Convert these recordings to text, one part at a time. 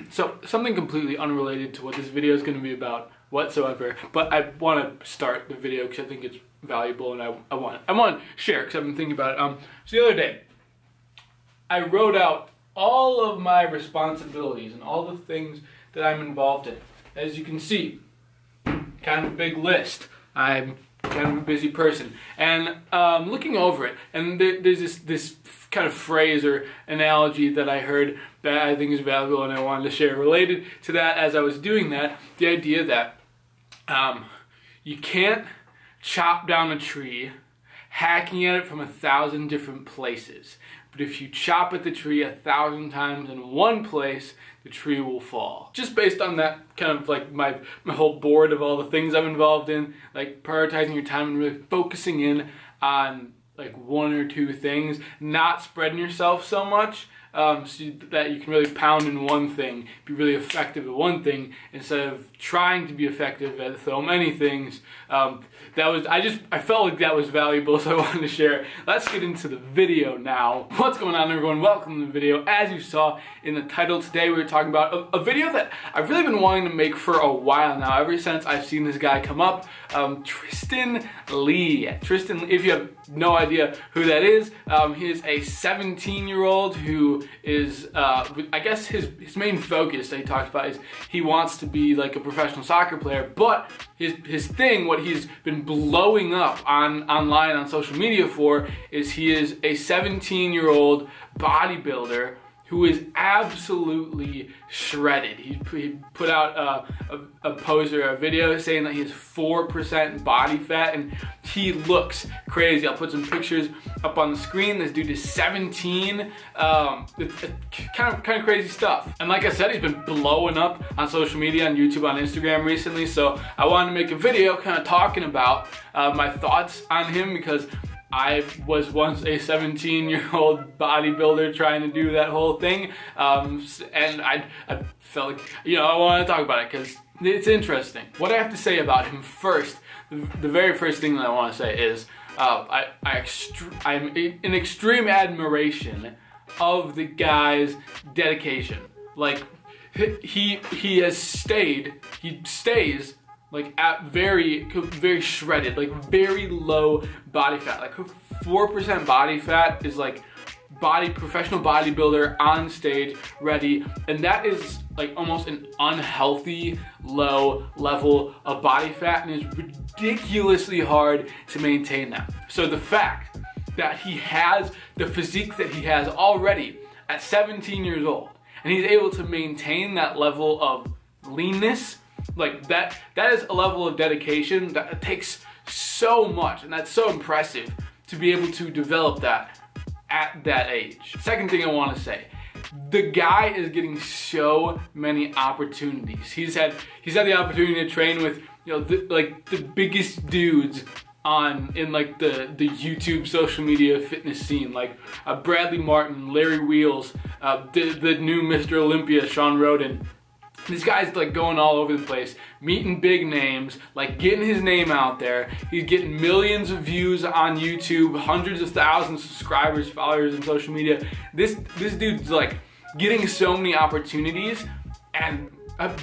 So something completely unrelated to what this video is going to be about whatsoever, but I want to start the video because I think it's valuable and I want to share because I've been thinking about it. So the other day, I wrote out all of my responsibilities and all the things that I'm involved in. As you can see, kind of a big list. I'm kind of a busy person, and looking over it, and there's this kind of phrase or analogy that I heard that I think is valuable and I wanted to share related to that. As I was doing that, the idea that you can't chop down a tree hacking at it from 1,000 different places, but if you chop at the tree 1,000 times in one place, the tree will fall. Just based on that kind of like my whole board of all the things I'm involved in, like prioritizing your time and really focusing in on like one or two things, not spreading yourself so much, so that you can really pound in one thing, be really effective at one thing instead of trying to be effective at so many things. I felt like that was valuable, so I wanted to share it. Let's get into the video now. What's going on, everyone? Welcome to the video. As you saw in the title, today we were talking about a video that I've really been wanting to make for a while now, ever since I've seen this guy come up, Tristan Lee. Tristan Lee, if you have no idea who that is, he is a 17-year-old who is, I guess his main focus that he talks about is he wants to be like a professional soccer player, but his thing, what he's been blowing up online on social media for, is he is a 17-year-old bodybuilder who is absolutely shredded. He put out a post or a video saying that he has 4% body fat, and he looks crazy. I'll put some pictures up on the screen. This dude is 17. It's kind of crazy stuff. And like I said, he's been blowing up on social media, on YouTube, on Instagram recently. So I wanted to make a video kind of talking about my thoughts on him, because I was once a 17-year-old bodybuilder trying to do that whole thing, and I felt like, I want to talk about it because it's interesting. What I have to say about him first, the very first thing that I want to say is I'm in extreme admiration of the guy's dedication. Like, he stays like at very shredded, like very low body fat. Like 4% body fat is like professional bodybuilder on stage ready, and that is like almost an unhealthy low level of body fat, and it's ridiculously hard to maintain that. So the fact that he has the physique that he has already at 17 years old, and he's able to maintain that level of leanness, like that is a level of dedication that takes so much, and that's so impressive to be able to develop that at that age. Second thing I want to say, the guy is getting so many opportunities. He's had the opportunity to train with the biggest dudes in like the YouTube social media fitness scene, like Bradley Martin, Larry Wheels, the new Mr. Olympia, Sean Roden. This guy's like going all over the place, meeting big names, like getting his name out there. He's getting millions of views on YouTube, hundreds of thousands of subscribers, followers in social media. This dude's like getting so many opportunities, and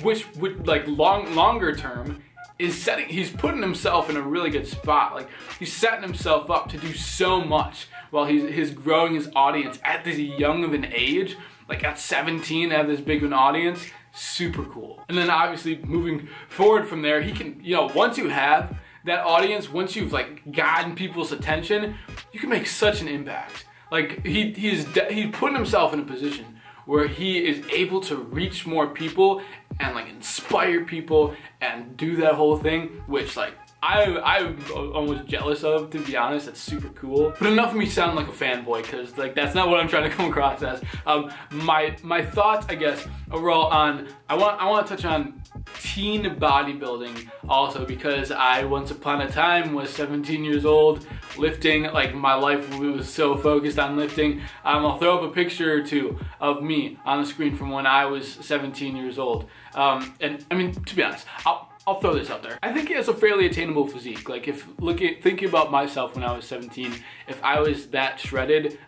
which would like longer term he's putting himself in a really good spot. Like, he's setting himself up to do so much while he's growing his audience at this young of an age. Like at 17, to have this big of an audience, super cool. And then obviously moving forward from there, he can, once you have that audience, once you've like gotten people's attention, you can make such an impact. Like he's putting himself in a position where he is able to reach more people and like inspire people and do that whole thing, which like I'm almost jealous of, to be honest. That's super cool. But enough of me sound like a fanboy, because like that's not what I'm trying to come across as. My thoughts, I guess, overall on I want to touch on teen bodybuilding also, because I once upon a time was 17 years old lifting. Like, my life was so focused on lifting. I'll throw up a picture or two of me on the screen from when I was 17 years old. And I mean, to be honest, I'll throw this out there. I think he has a fairly attainable physique. Like, thinking about myself when I was 17, if I was that shredded,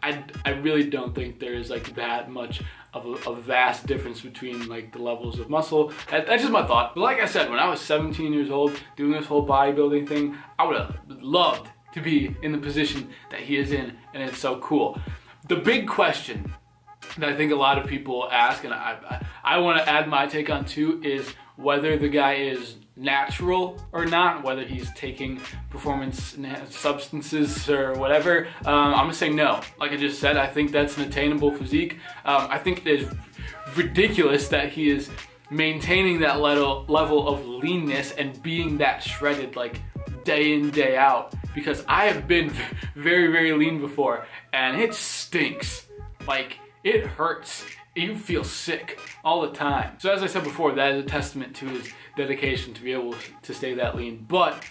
I really don't think there's like that much a vast difference between like the levels of muscle. That's just my thought. But like I said, when I was 17 years old doing this whole bodybuilding thing, I would have loved to be in the position that he is in, and it's so cool. The big question that I think a lot of people ask, and I want to add my take on too, is whether the guy is natural or not, whether he's taking performance substances or whatever. I'm gonna say no. Like I just said, I think that's an attainable physique. I think it is ridiculous that he is maintaining that level of leanness and being that shredded like day in, day out, because I have been very, very lean before and it stinks. Like, it hurts. You feel sick all the time. So as I said before, that is a testament to his dedication to be able to stay that lean. But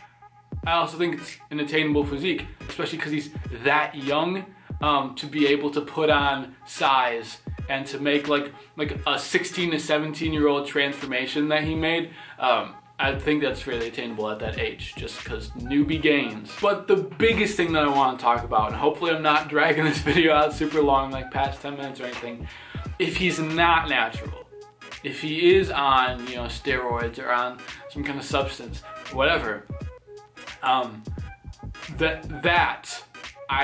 I also think it's an attainable physique, especially because he's that young, to be able to put on size and to make like a 16 to 17 year old transformation that he made. I think that's fairly attainable at that age, just because newbie gains. But the biggest thing that I want to talk about, and hopefully I'm not dragging this video out super long, like past 10 minutes or anything, if he's not natural, if he is on, you know, steroids or on some kind of substance, whatever, I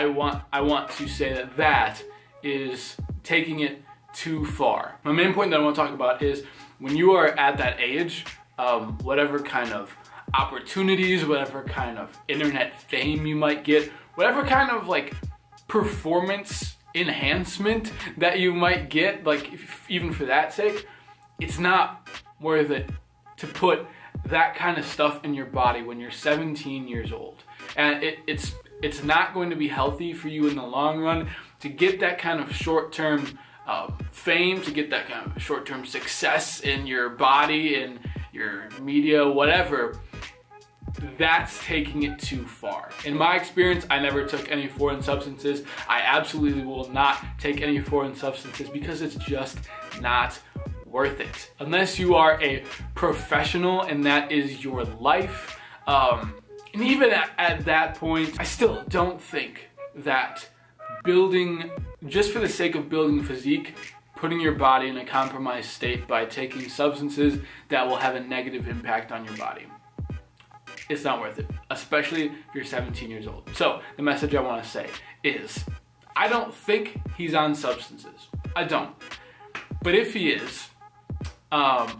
want to say that is taking it too far. My main point that I want to talk about is when you are at that age, whatever kind of opportunities, whatever kind of internet fame you might get, whatever kind of like performance enhancement that you might get, like even for that sake, it's not worth it to put that kind of stuff in your body when you're 17 years old. And it's not going to be healthy for you in the long run to get that kind of short-term fame, to get that kind of short-term success in your body and your media, whatever. That's taking it too far. In my experience, I never took any foreign substances. I absolutely will not take any foreign substances because it's just not worth it. Unless you are a professional and that is your life. And even at that point, I still don't think that building, just for the sake of building physique, putting your body in a compromised state by taking substances that will have a negative impact on your body, it's not worth it, especially if you're 17 years old. So the message I want to say is, I don't think he's on substances. I don't. But if he is, I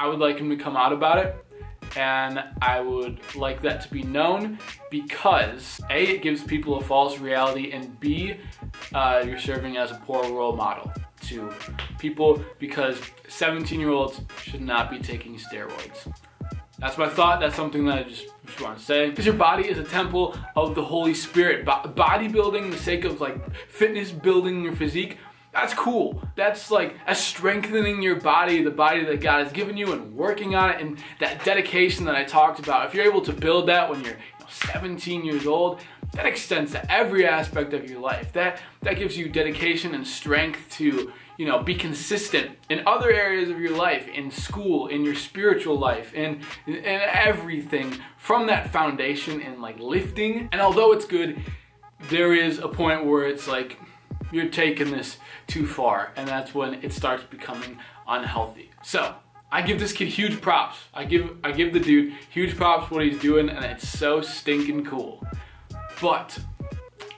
would like him to come out about it, and I would like that to be known, because A, it gives people a false reality, and B, you're serving as a poor role model to people, because 17-year-olds should not be taking steroids. That's my thought. That's something that I just want to say. Because your body is a temple of the Holy Spirit. Bodybuilding, the sake of like fitness, building your physique, that's cool. That's like strengthening your body, the body that God has given you, and working on it, and that dedication that I talked about. If you're able to build that when you're 17 years old, that extends to every aspect of your life. That gives you dedication and strength to, you know, be consistent in other areas of your life, in school, in your spiritual life, in everything from that foundation in like lifting. And although it's good, there is a point where it's like you're taking this too far, and that's when it starts becoming unhealthy. So I give this kid huge props. I give the dude huge props for what he's doing, and it's so stinking cool. But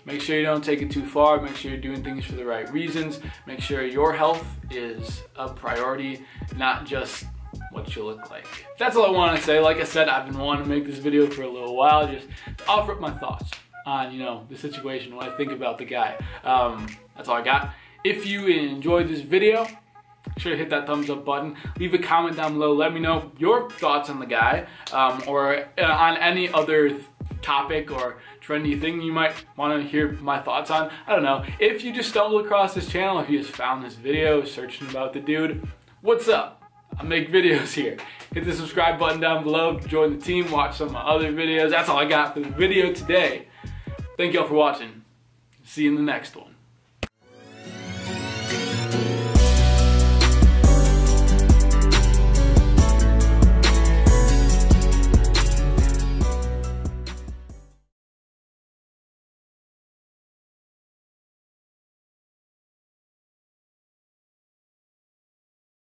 make sure you don't take it too far. Make sure you're doing things for the right reasons. Make sure your health is a priority, not just what you look like. That's all I want to say. Like I said, I've been wanting to make this video for a little while, just to offer up my thoughts on, you know, the situation, what I think about the guy. That's all I got. If you enjoyed this video, make sure to hit that thumbs up button. Leave a comment down below. Let me know your thoughts on the guy, or on any other topic or trendy thing you might want to hear my thoughts on. I don't know. If you just stumbled across this channel, if you just found this video searching about the dude, what's up? I make videos here. Hit the subscribe button down below, join the team, watch some of my other videos. That's all I got for the video today. Thank y'all for watching. See you in the next one.